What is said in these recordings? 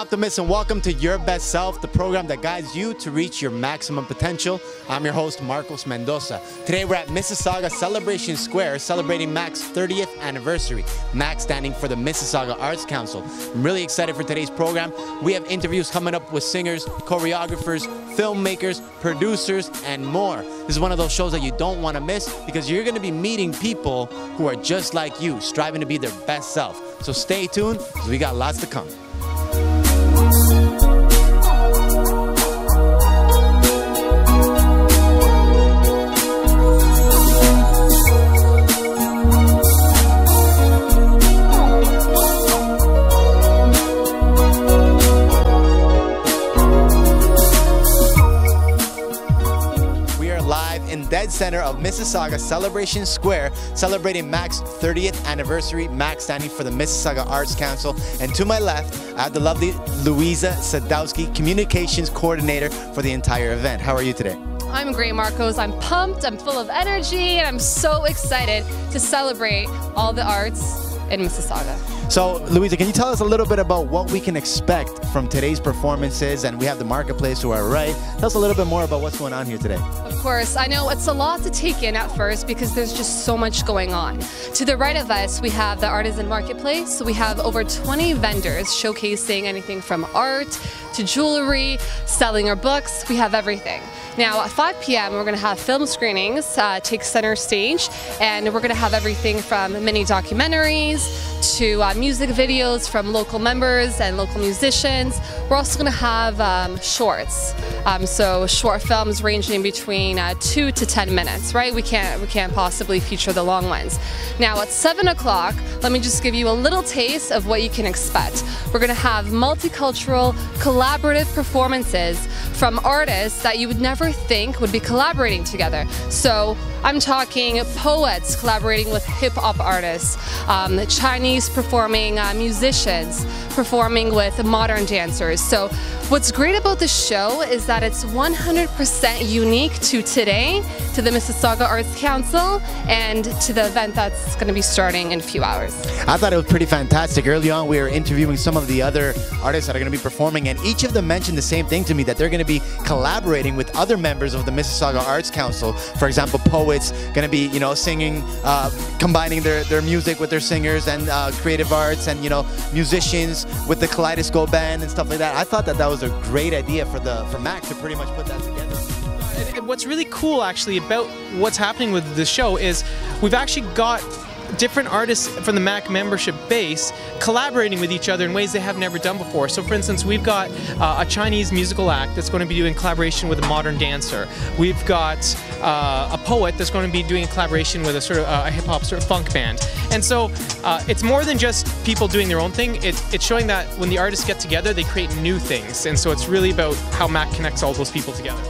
optimists, and welcome to Your Best Self, the program that guides you to reach your maximum potential. I'm your host, Marcos Mendoza. Today we're at Mississauga Celebration Square celebrating MAC's 30th anniversary. MAC standing for the Mississauga Arts Council. I'm really excited for today's program. We have interviews coming up with singers, choreographers, filmmakers, producers, and more. This is one of those shows that you don't want to miss because you're going to be meeting people who are just like you, striving to be their best self. So stay tuned because we got lots to come. Dead center of Mississauga Celebration Square, celebrating MAC's 30th anniversary. MAC standing for the Mississauga Arts Council. And to my left, I have the lovely Louisa Sadowski, Communications Coordinator for the entire event. How are you today? I'm great, Marcos. I'm pumped, I'm full of energy, and I'm so excited to celebrate all the arts in Mississauga. So, Louisa, can you tell us a little bit about what we can expect from today's performances? And we have the marketplace to our right. Tell us a little bit more about what's going on here today. Of course, I know it's a lot to take in at first because there's just so much going on. To the right of us, we have the artisan marketplace. So we have over 20 vendors showcasing anything from art to jewelry, selling our books. We have everything. Now at 5 p.m. we're going to have film screenings take center stage, and we're going to have everything from mini documentaries to music videos from local members and local musicians. We're also going to have shorts, so short films ranging between 2 to 10 minutes. Right? We can't possibly feature the long ones. Now at 7 o'clock, let me just give you a little taste of what you can expect. We're going to have multicultural, collaborative performances from artists that you would never think would be collaborating together. So I'm talking poets collaborating with hip-hop artists, Chinese performing musicians performing with modern dancers. So what's great about the show is that it's 100% unique to today, to the Mississauga Arts Council, and to the event that's going to be starting in a few hours. I thought it was pretty fantastic. Early on, we were interviewing some of the other artists that are going to be performing, and each of them mentioned the same thing to me, that they're going to be collaborating with other members of the Mississauga Arts Council. For example, poets going to be, singing, combining their music with their singers, and creative arts, and musicians with the Kaleidoscope band and stuff like that. I thought that was a great idea for MAC to pretty much put that together. And what's really cool actually about what's happening with the show is we've actually got different artists from the MAC membership base collaborating with each other in ways they have never done before. So for instance, we've got a Chinese musical act that's going to be doing collaboration with a modern dancer. We've got a poet that's going to be doing a collaboration with a sort of a hip-hop sort of funk band. And so it's more than just people doing their own thing. It's showing that when the artists get together, they create new things. And so it's really about how MAC connects all those people together.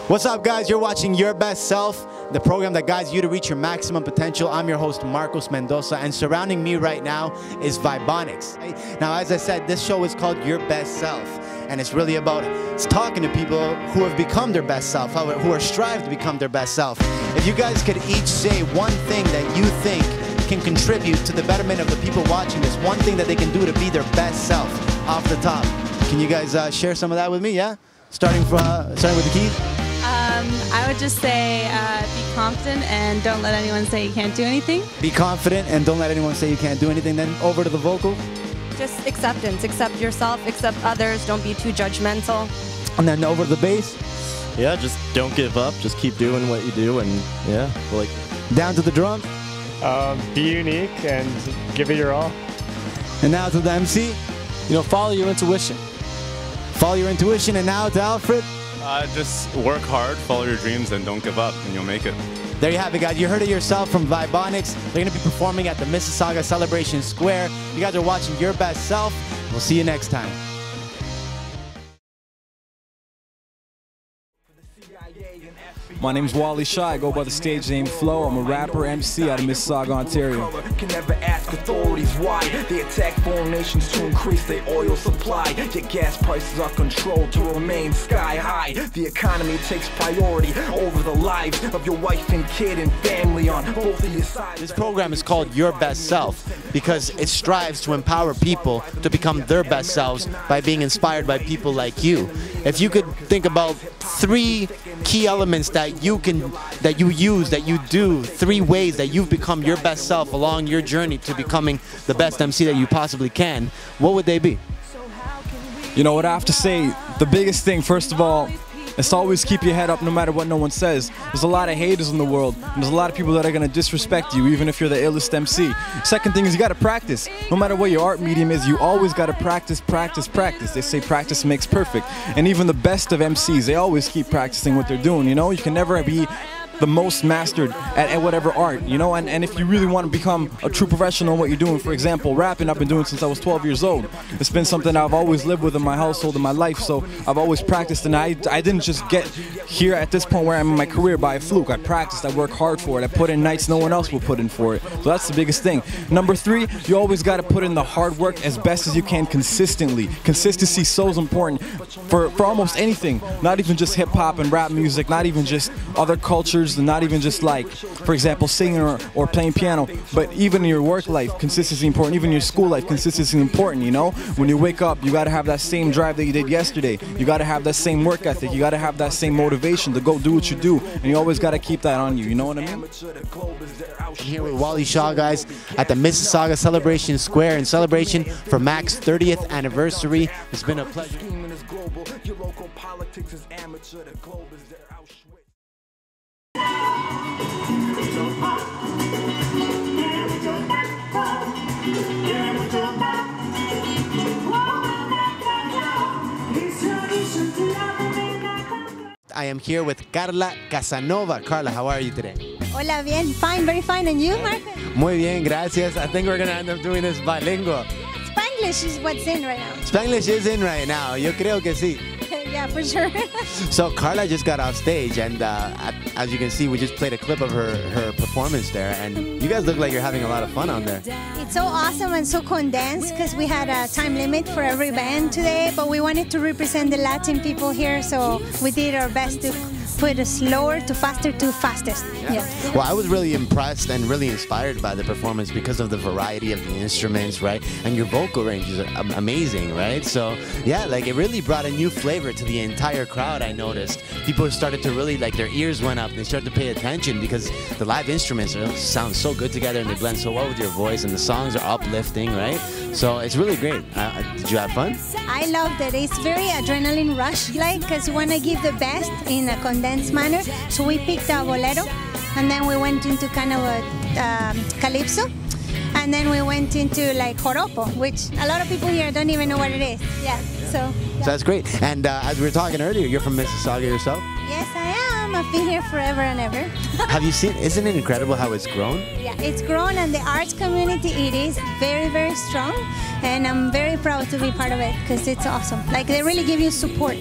What's up, guys? You're watching Your Best Self, the program that guides you to reach your maximum potential. I'm your host, Marcos Mendoza, and surrounding me right now is Vibonics. Now, as I said, this show is called Your Best Self, and it's really about talking to people who have become their best self, who are striving to become their best self. If you guys could each say one thing that you think can contribute to the betterment of the people watching this, one thing that they can do to be their best self off the top, can you guys share some of that with me, yeah? Starting with the key. I would just say be confident and don't let anyone say you can't do anything. Be confident and don't let anyone say you can't do anything. Then over to the vocal. Just acceptance. Accept yourself, accept others. Don't be too judgmental. And then over to the bass. Yeah, just don't give up. Just keep doing what you do, and yeah, like. Down to the drum. Be unique and give it your all. And now to the MC. Follow your intuition. Follow your intuition. And now to Alfred. Just work hard, follow your dreams, and don't give up, and you'll make it. There you have it, guys. You heard it yourself from Vibonics. They're going to be performing at the Mississauga Celebration Square. You guys are watching Your Best Self. We'll see you next time. My name's Wally Shy. I go by the stage name Flo. I'm a rapper, MC out of Mississauga, Ontario. Can never ask authorities why they attack foreign nations to increase their oil supply. Yet gas prices are controlled to remain sky high. The economy takes priority over the lives of your wife and kid and family on both of your sides. This program is called Your Best Self because it strives to empower people to become their best selves by being inspired by people like you. If you could think about 3 key elements that you do, 3 ways that you've become your best self along your journey to becoming the best MC that you possibly can, what would they be? You know what I have to say, the biggest thing, first of all, is to always keep your head up no matter what no one says. There's a lot of haters in the world, and there's a lot of people that are going to disrespect you, even if you're the illest MC. Second thing is you got to practice. No matter what your art medium is, you always got to practice, practice, practice. They say practice makes perfect. And even the best of MCs, they always keep practicing what they're doing, you know? You can never be the most mastered at whatever art, you know, and if you really want to become a true professional in what you're doing, for example, rapping, I've been doing since I was 12 years old. It's been something I've always lived with in my household, in my life, so I've always practiced, and I didn't just get here at this point where I'm in my career by a fluke. I practiced, I work hard for it, I put in nights no one else will put in for it, so that's the biggest thing. Number 3, you always got to put in the hard work as best as you can consistently. Consistency is so important for almost anything, not even just hip-hop and rap music, not even just other cultures, and not even just like, for example, singing or playing piano, but even in your work life, consistency is important. Even in your school life, consistency is important, you know? When you wake up, you got to have that same drive that you did yesterday. You got to have that same work ethic. You got to have that same motivation to go do what you do, and you always got to keep that on you, you know what I mean? I'm here with Wally Shy, guys, at the Mississauga Celebration Square in celebration for Mac's 30th anniversary. It's been a pleasure. I am here with Carla Casanova. Carla, how are you today? Hola, bien, fine, very fine. And you, Marco? Muy bien, gracias. I think we're going to end up doing this bilingual. Spanglish is what's in right now. Spanglish is in right now. Yo creo que sí. Yeah, for sure. So Carla just got off stage, and as you can see, we just played a clip of her performance there, and you guys look like you're having a lot of fun on there. It's so awesome and so condensed because we had a time limit for every band today, but we wanted to represent the Latin people here, so we did our best to put it slower to faster to fastest. Yeah. Well, I was really impressed and really inspired by the performance because of the variety of the instruments, right? And your vocal ranges are amazing, right? So yeah, like it really brought a new flavor to the entire crowd. I noticed people started to really, like, their ears went up and they started to pay attention because the live instruments sound so good together and they blend so well with your voice, and the songs are uplifting, right? So it's really great. Did you have fun? I loved it. It's very adrenaline rush-like because we want to give the best in a condensed manner. So we picked a bolero, and then we went into kind of a calypso, and then we went into like joropo, which a lot of people here don't even know what it is. Yeah, so that's great. And as we were talking earlier, you're from Mississauga yourself? Yes, I am. I've been here forever and ever. Have you seen, isn't it incredible how it's grown? Yeah, it's grown, and the arts community, it is very, very strong, and I'm very proud to be part of it because it's awesome. Like, they really give you support.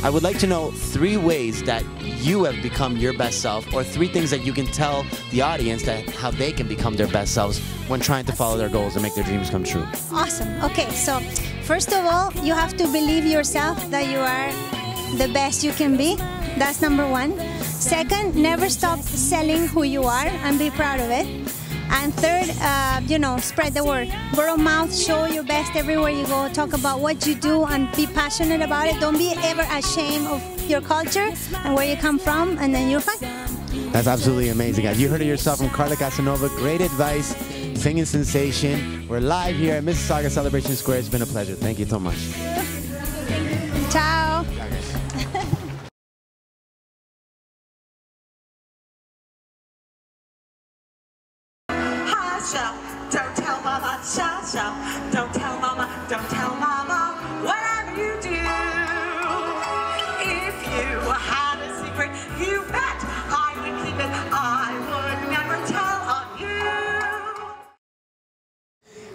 I would like to know 3 ways that you have become your best self, or 3 things that you can tell the audience that how they can become their best selves when trying to follow their goals and make their dreams come true. Awesome. Okay, so first of all, you have to believe yourself that you are the best you can be. That's number 1. Second, never stop selling who you are and be proud of it. And third, you know, spread the word. Word of mouth, show your best everywhere you go. Talk about what you do and be passionate about it. Don't be ever ashamed of your culture and where you come from, and then you're fine. That's absolutely amazing, guys. You heard it yourself from Carla Casanova. Great advice, singing sensation. We're live here at Mississauga Celebration Square. It's been a pleasure. Thank you so much. Ciao. Don't tell mama, sha, don't tell mama, whatever you do. If you had a secret, you bet I would keep it. I would never tell on you.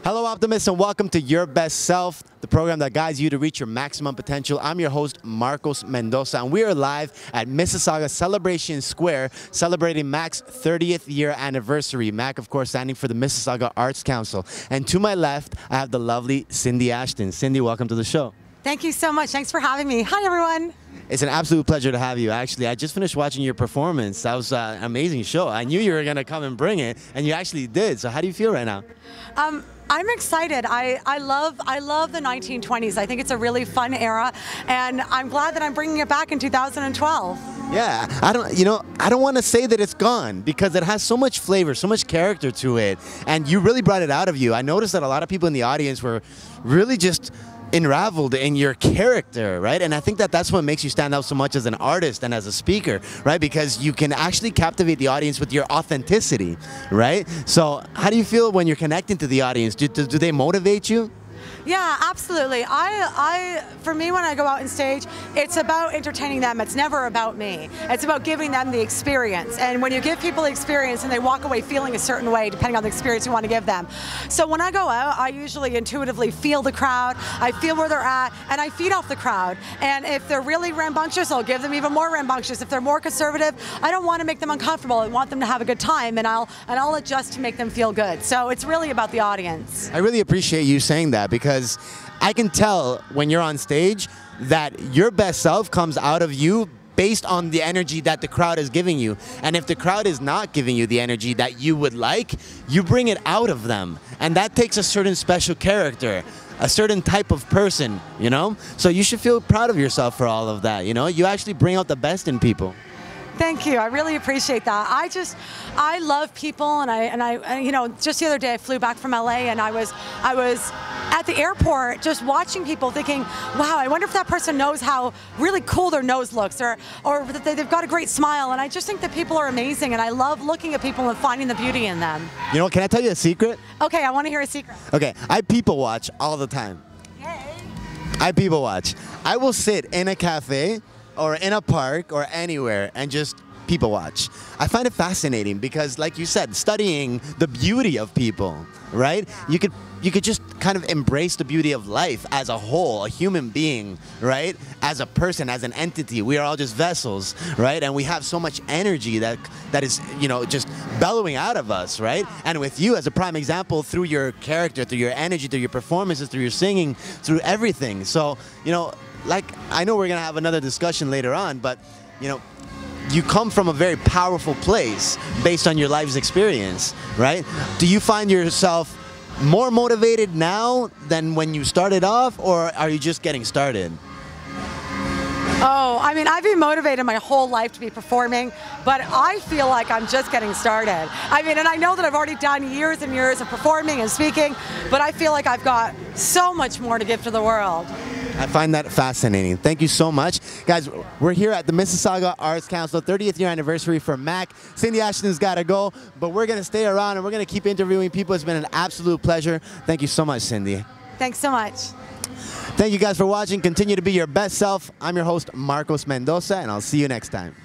Hello, optimists, and welcome to Your Best Self, the program that guides you to reach your maximum potential. I'm your host, Marcos Mendoza, and we are live at Mississauga Celebration Square, celebrating MAC's 30th year anniversary. MAC, of course, standing for the Mississauga Arts Council. And to my left, I have the lovely Cindy Ashton. Cindy, welcome to the show. Thank you so much. Thanks for having me. Hi, everyone. It's an absolute pleasure to have you. Actually, I just finished watching your performance. That was an amazing show. I knew you were going to come and bring it, and you actually did. So how do you feel right now? I'm excited. I love the 1920s. I think it's a really fun era, and I'm glad that I'm bringing it back in 2012. Yeah, I don't want to say that it's gone because it has so much flavor, so much character to it, and you really brought it out of you. I noticed that a lot of people in the audience were really just unraveled in your character, right? And I think that that's what makes you stand out so much as an artist and as a speaker, right? Because you can actually captivate the audience with your authenticity, right? So how do you feel when you're connecting to the audience? Do they motivate you? Yeah, absolutely. For me, when I go out on stage, it's about entertaining them. It's never about me. It's about giving them the experience. And when you give people the experience and they walk away feeling a certain way, depending on the experience you want to give them. So when I go out, I usually intuitively feel the crowd, I feel where they're at, and I feed off the crowd. And if they're really rambunctious, I'll give them even more rambunctious. If they're more conservative, I don't want to make them uncomfortable. I want them to have a good time, and I'll adjust to make them feel good. So it's really about the audience. I really appreciate you saying that, because I can tell when you're on stage that your best self comes out of you based on the energy that the crowd is giving you. And if the crowd is not giving you the energy that you would like, you bring it out of them. And that takes a certain special character, a certain type of person, you know? So you should feel proud of yourself for all of that, you know? You actually bring out the best in people. Thank you. I really appreciate that. I love people, and I you know, just the other day I flew back from LA, and I was at the airport just watching people thinking, wow, I wonder if that person knows how really cool their nose looks, or that they've got a great smile. And I just think that people are amazing, and I love looking at people and finding the beauty in them. You know, can I tell you a secret? Okay, I want to hear a secret. Okay, I people watch all the time. Yay. I people watch. I will sit in a cafe or in a park or anywhere and just people watch. I find it fascinating because, like you said, studying the beauty of people, right? You could just kind of embrace the beauty of life as a whole, a human being, right? As a person, as an entity. We are all just vessels, right? And we have so much energy that is, you know, just bellowing out of us, right? And with you as a prime example, through your character, through your energy, through your performances, through your singing, through everything. So, you know, like, I know we're gonna have another discussion later on, but, you know, you come from a very powerful place based on your life's experience, right? Do you find yourself more motivated now than when you started off, or are you just getting started? Oh, I mean, I've been motivated my whole life to be performing, but I feel like I'm just getting started. I mean, and I know that I've already done years and years of performing and speaking, but I feel like I've got so much more to give to the world. I find that fascinating. Thank you so much. Guys, we're here at the Mississauga Arts Council 30th year anniversary for MAC. Cindy Ashton's got to go, but we're going to stay around and we're going to keep interviewing people. It's been an absolute pleasure. Thank you so much, Cindy. Thanks so much. Thank you guys for watching. Continue to be your best self. I'm your host, Marcos Mendoza, and I'll see you next time.